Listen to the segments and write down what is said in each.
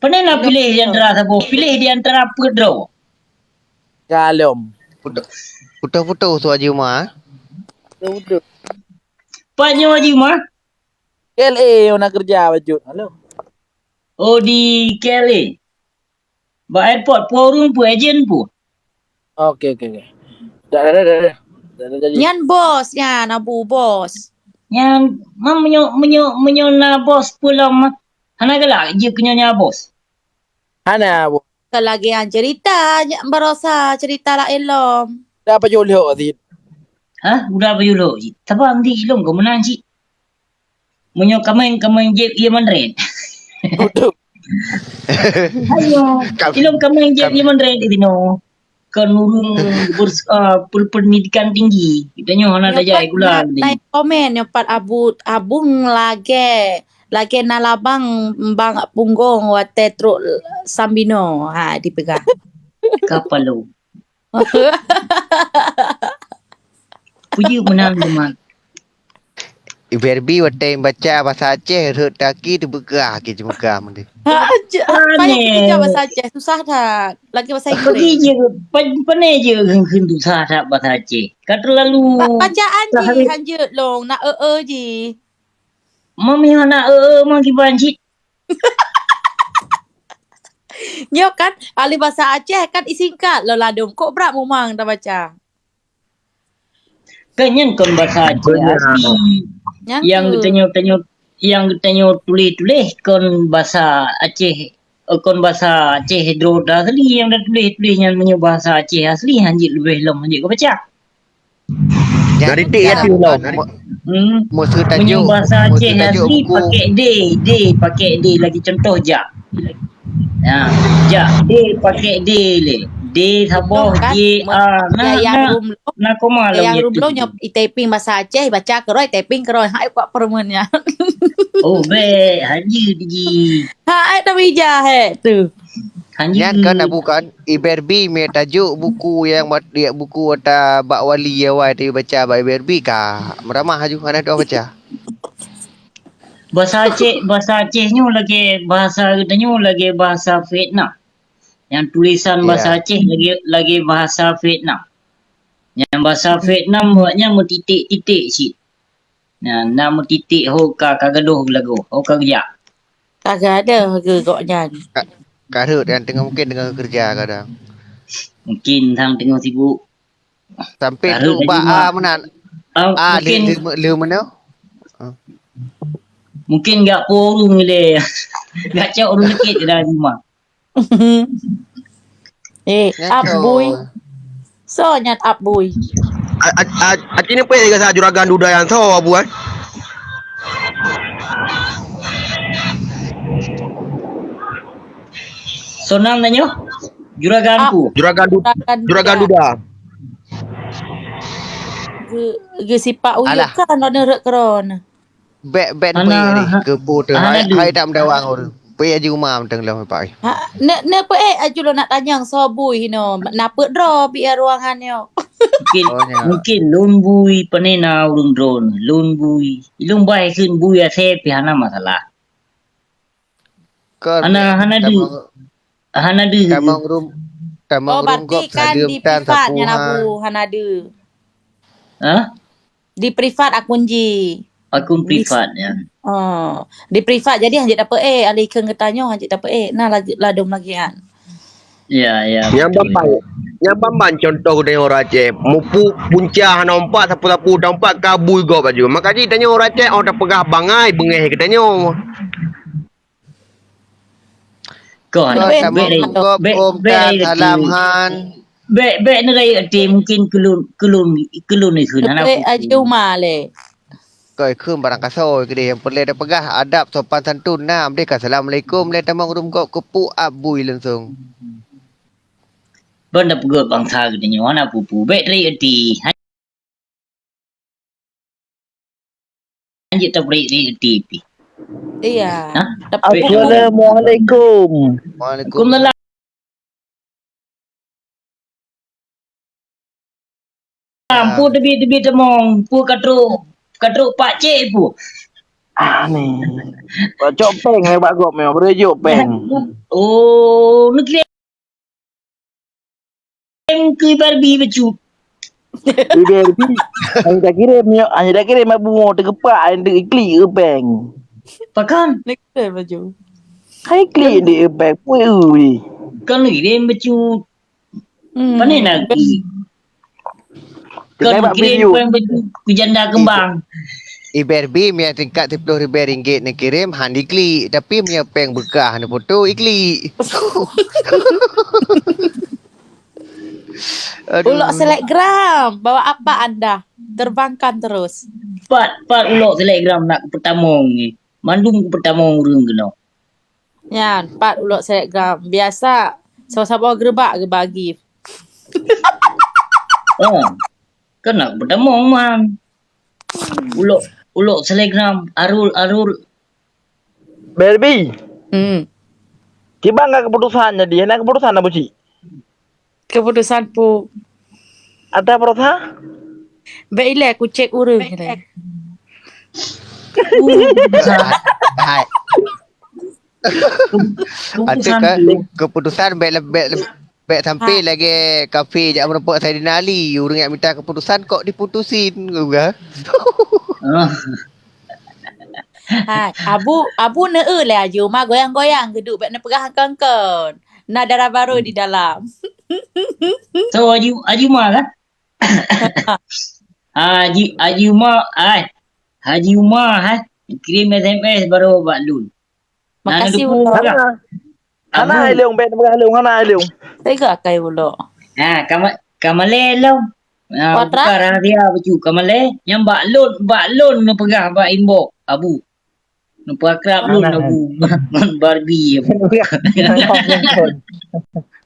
Pernah nak pilih di antara siapa? Pilih di antara apa draw? Kalom. Putus-putus tu Haji Umar. Betul. Paknya Haji Umar? LA nak kerja baju. Halo. Oh di KLA. Ba airport forum pun agent pun. Okey. Dah. Jadi. Nyan bos, nyan Abu bos. Yang mam menyo na bos pulang hana galak je kenyonya bos. Hana bu. Lagi yang cerita, nyan berosa cerita lah elom. Dah apa jolho Azid. Ha? Udah apa yulo? Tabang di ilong kau menang cik. Menyo kameng je ia mandarin. Betul. Ayo, ilong kameng je ia mandarin itu no. Kanurung berpendidikan tinggi. Kitanya hana dah jai gula. Naik komen yang pat abung lagi nalabang bang punggung wate truk sambino. Ha dipegang. Kapal lo. Puji menang teman. Iberbi watai baca bahasa Aceh rut taki tu begah ke jemegah mende. Banyak kerja bahasa Aceh susah tak? Lagi bahasa Pergi Inggeris. je, pandai je hentu sah bahasa Aceh. Kan terlalu Bacaan je hanjut long nak je. mami anak mang kiban cik. Nyo kan ahli bahasa Aceh kan isingkat lo ladum. Kok berat memang dah baca. Kanyan kon bahasa Aceh asli. Yang tanya tulis kon bahasa Aceh. Kon bahasa Aceh hidroda asli yang dah tulis yang punya bahasa Aceh asli hanjit lebih lom hanjit kau baca. Dari dik ya tu lah. Musuh tajuk. Punya bahasa Aceh asli pakai pakai D lagi contoh ja. Ya, ja D pakai D le. D sabah J A na koma lo. Yang rumlo nyo typing bahasa Aceh baca keroi typing keroi. Hai kuat permennya. Oh be haji diji. Hai dah bija tu. Haji. Yan kan nak bukan Iberbi me tajuk buku yang dia buku ada Bak Wali awai tu baca Bak Iberbi ka. Meramah haju ana tu baca. Bahasa Acehnya lagi bahasa katanya lagi bahasa Vietnam. Yang tulisan bahasa Aceh lagi bahasa Vietnam. Yang bahasa Vietnam buatnya mu titik-titik cik. Nah, nama titik ho ka gaduh lagu. Ho ka kerja. Kagak ada ke koknya. Karut yang tengah mungkin tengah kerja kadang. Mungkin hang tengah sibuk. Sampai tu ba menan. Mungkin le mana? mungkin gak porung le. Gak cak orang dikit dah rumah. Abui. So nyat abui. Aceh ni apa yang saya juragan duda yang so abu kan? Sonang nanyo? Juraganku. Juragan duda. Ge sipak uyu kan lo nerek keron. Bet ni ke pu tu. Hai tak mendawang orang. Pi aja rumah mentang lah pak. Ne pe ajulo nak tanyang so bui no. Napa draw bi ruangan yo. Mungkin lun bui panena urung drone. Lun bui. Ilung bai kun bui ase pi hana masalah. Hana du. Tamang rum berarti kan di privatnya nabu hanadu. Ha? Di privat akun ji. Akun privat ya. Oh, di privat jadi hanjit dapat ali keung ketanyo hanjit dapat nah ladum lagi kan. Ya. Yang bamban contoh dengan orang Aceh. Mupu punca nampak sapu-sapu nampak kabui go baju. Maka ji tanya orang Aceh orang pegah bangai bengeh katanya. Kau salamhan. Bek nerai ati mungkin kelun ni kun anak. Aje rumah le. Kau ikut barang kasoi ke dia yang perlu ada pegah adab sopan santun nah mereka assalamualaikum le tamang rum kau kepu abui langsung. Benda pegot bangsa katanya mana pupu bek nerai ati. Anjit tak beri ati pi. Iya. Assalamualaikum. Waalaikumsalam. Pu tebi temong pu katruk pak cik pu. Ni. Cok peng hai bak gop memang berejuk peng. Oh, negeri ke Barbie becut. Berbi. Hanya dah kirim bunga tergepak ada ikli bang. Pakan, Negeri baju. Hai ikli dia bang. Ui. kan negeri becut. Hmm. Pandai nak pergi. Tengah Kan buat negeri video. yang becut ke janda kembang. Iberbi punya tingkat RM10 nak kirim han ikli tapi punya peng bekah nak foto ikli. Ulok selebgram. Bawa apa anda? Terbangkan terus. Pat ulok telegram nak ke pertamong ni. Mandung ke pertamong urung kena. Ya, 4 ulok selebgram. Biasa sama-sama gerbak ke bagi. Oh. Kan nak ke pertamong man. Ulok telegram arul. Berbi. Hmm. Tiba enggak keputusan jadi. Nak keputusan apa sih? Keputusan pu. Ada perasa? Baiklah aku cek urung. Hai. Ada kan keputusan baik sampai lagi kafe jak menempat saya dinali. Orang yang minta keputusan kok diputusin juga. Ha, abu lah je. Mak goyang-goyang geduk baik nak pegang kangkon. Nak darah baru di dalam. So Haji Umar kan? Haji Umar Haji Umar kirim SMS baru buat lun. Makasih Ulok. ulok. Ana leung bet pegang leung ana leung. Tega kai ulok. Kamale lo. Watra? Bukan rahsia baju kamale yang bak lun nu pegah bak imbok abu. Nu akrab lun abu. Barbie.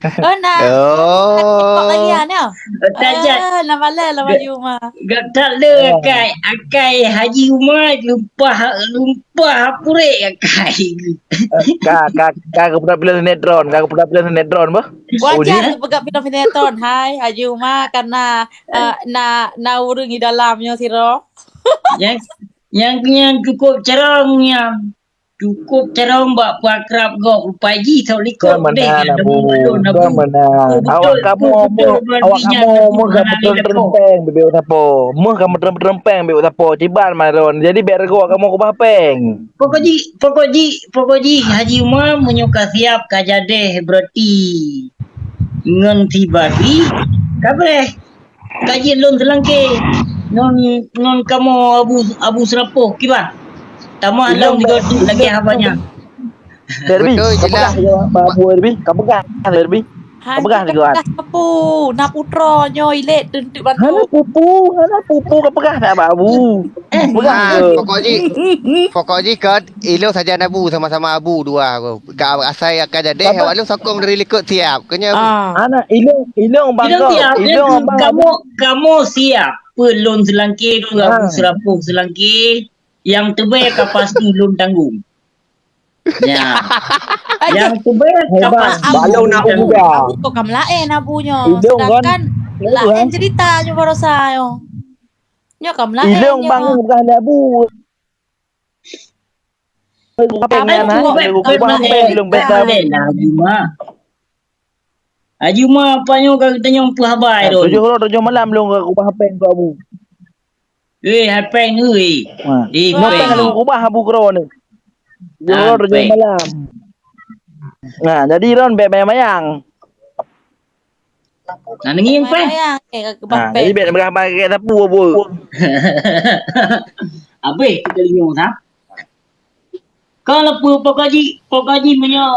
Oh nak. Oh. Lagi ya. Tajat. Lama baju rumah. Gak tak le akai Haji Umar lumpah purek akai. Kak pernah pilih sinetron, bah. Wajar pegang pindah sinetron. Hai Haji Umar karena na urungi dalamnya siro. yang cukup cerongnya. Cukup cerong bak pakrab gok rupaji tau likot deh. Awak kamu terempeng bebek tapo. Kamu terempeng bebek tapo. Ciban maron. Jadi biar gua kamu ku bahpeng. Pokokji Haji Umar menyuka siap kajadeh berarti ngan tiba di kabre kaji lon selangke non kamu abu serapoh kiba tamah long digo lagi habanya. Derbi, Betul je lah. Babu Derbi, kamu pegang Derbi. Hai Pegang kita juga. pegang sepu. Na putra nyo ilet tentu bantu. Hana pupu kau pegang nak babu. Pegang. Pokoknya kan ilo saja nabu sama-sama abu dua aku. Kau asai akan jadi awak lu sokong dari likut siap. Kenya Ana ilong bangkok. Ilong kamu siap pelon selangke tu abu serapoh selangke yang terbaik pasti lon tanggung. Ya. Yang terbaik pasti balau nak uga. Abu tu kam lain abunya. Hidung kan? Sedangkan lain ceritanya baru saya. Nyo kam lain. Ilong bang bukan babu. Haji Umar apa nyo kau tanya apa habai tu? 7 malam belum aku bahpeng tu abu. Hapeng oi. Nopeng lu ubah abu kro ni. 7 malam. Nah, jadi ron bebek mayang. Nah, nging pe. Jadi bebek berapa ke sapu abu. Abe kita lihat ha. Kalau pokaji punya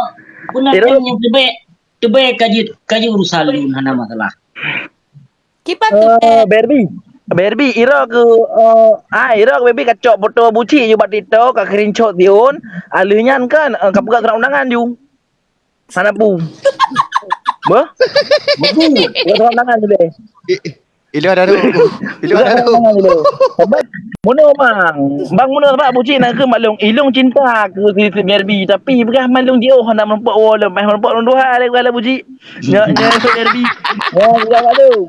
punatan yang terbaik kaji urusan lu hana masalah. Kipat tu Berbi ira ke ira ke baby kacok foto buci je batito ka screenshot diun alunyan kan ka buka terang undangan ju sana bu bah bu terang undangan je deh ilo ada tu. Mono bang mono sebab buci nak ke malung ilung cinta ke si Berbi tapi begah malung dia hendak melompat wala mai melompat orang dua le kala buci nya so Berbi ya aduh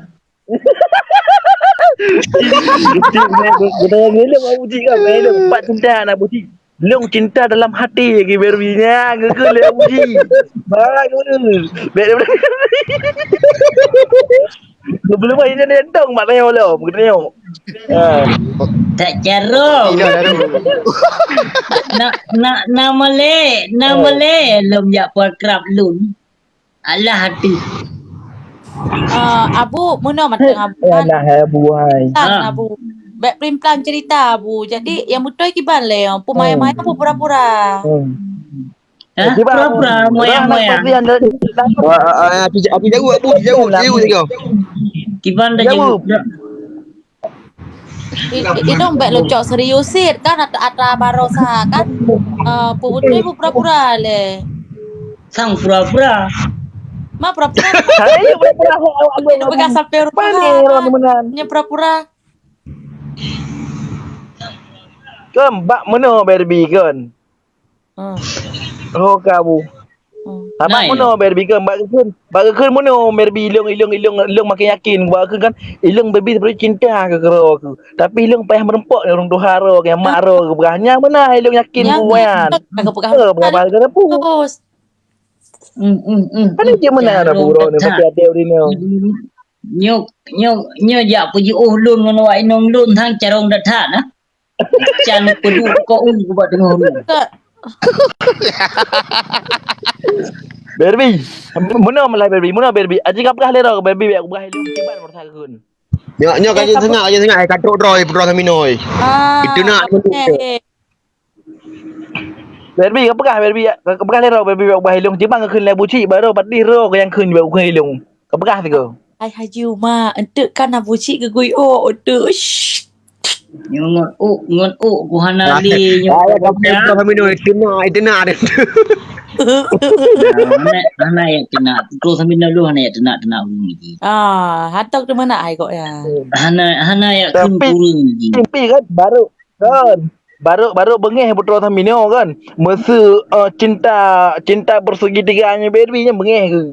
kita gila mau buci kan main empat cinta nak buci Long cinta dalam hati lagi Barbie-nya. Geger le uji. Barang tu. Belum aja dia dong mak tanya lo. Begitu. Tak jarang. Tidak dah tu. Nak male lom jak puan kerap lun. Alah hati. Abu mana matang abu Ya kan? nak hai buai. Plan abu. Back plan cerita abu. Jadi yang betul kiban le yang pemaya-maya apa pura-pura. Ha? Pura-pura moyang-moyang. Api jauh tiga. Kiban dah Jawab. jauh. Idong back lucok seriusit kan ata barosa kan. Putri pura-pura le. Sang pura-pura. Ma pura-pura. Saya pernah awak Bekas sampai rumah. Pandai orang menan. Nya pura-pura. Kan bak mana Barbie kan? Oh kamu. Abang Nai. mana Barbie kan bak keun. Bak keun mana Barbie ilung makin yakin bak keun kan ilung Barbie sebenarnya cinta ke kero aku. Tapi ilung payah merempak orang tuhara ke mak ro ke berahnya mana ilung yakin buan. Berapa harga pu. Terus. Kan dia mana ada buro ni pakai ada ni. Nyok jak puji lun ngono wa inong lun hang carong dathat nah. Chan pedu ko ku buat dengar lun. Barbie, mana malai Barbie? Aji kap kah lera Barbie aku berah ilung kiban bersa keun. Nyok kaji tengah katrok droi pedro saminoi. Itu nak Barbie apa kah Barbie? Apa kah lera Barbie aku berah ilung jibang keun le buci baru pati ro yang keun aku keun ilung. Apa kah tiga? Ai haji ma entek kan abu cik ke gui entek. Ngon ku hana li Ayah pedro saminoi itu nak dia. hana ya kena. Terus sambil lu hana ya tenak bunyi. Hatok tu mana ai kok ya. Hana ya kun Tapi- kurung ji. Mimpi kan baru bengeh putra Samino kan. Masa cinta persegitiganya Barbie nya bengeh ke.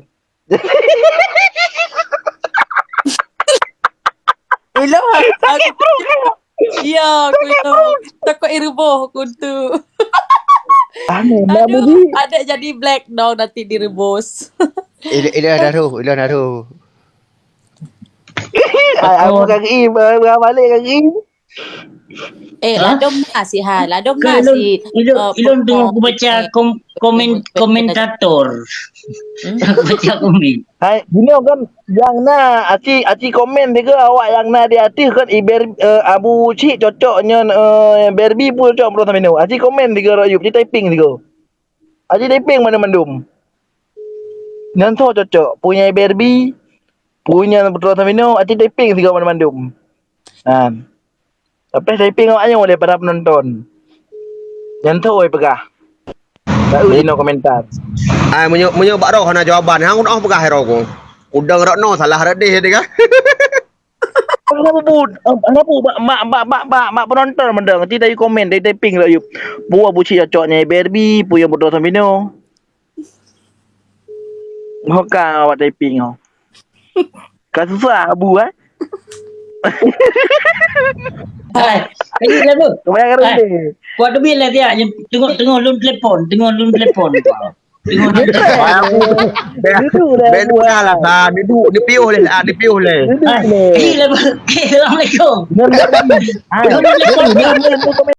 Ilah aku. Ya, aku itu takut iruboh aku tu. Aneh nak Aduh, budi. ada jadi black dong nanti direbus. Ilah dah tu. Aku kaki balik kaki. Ha? Ladom nasi ladom Ilun nasi. tengok aku baca komentator. Aku baca komen. Hai, gini kan yang na aci komen dia ke awak yang na di hati kan Abu Cik cocoknya Barbie pun cocok putra Samino. Aci komen dia ke Ayub, aci typing dia ke. Aci typing mana mandum. Nanti cocok punya Barbie punya putra Samino, aci typing dia ke mana mandum. Tapi typing awaknya oleh para penonton. Yang tu pegah. Tak uji no komentar. Menyo bak roh na jawaban hang udah pegah hero ko. Udang rokno salah redih dia kan. Mak penonton mendang. Nanti dari komen, dari typing lah Ayub. Buah buci cocoknya Barbie, punya putra Samino. Maka awak typing kau. Kau susah Abu Hai, ini lah tu. Kau bayar Hai. ni. Kau ada bila dia tengok lun telefon, Tengok lun telefon. Itu dah Ben buat. lah lah. Dia piuh le. Dia piuh le. Itu Hai, le. Assalamualaikum. Assalamualaikum.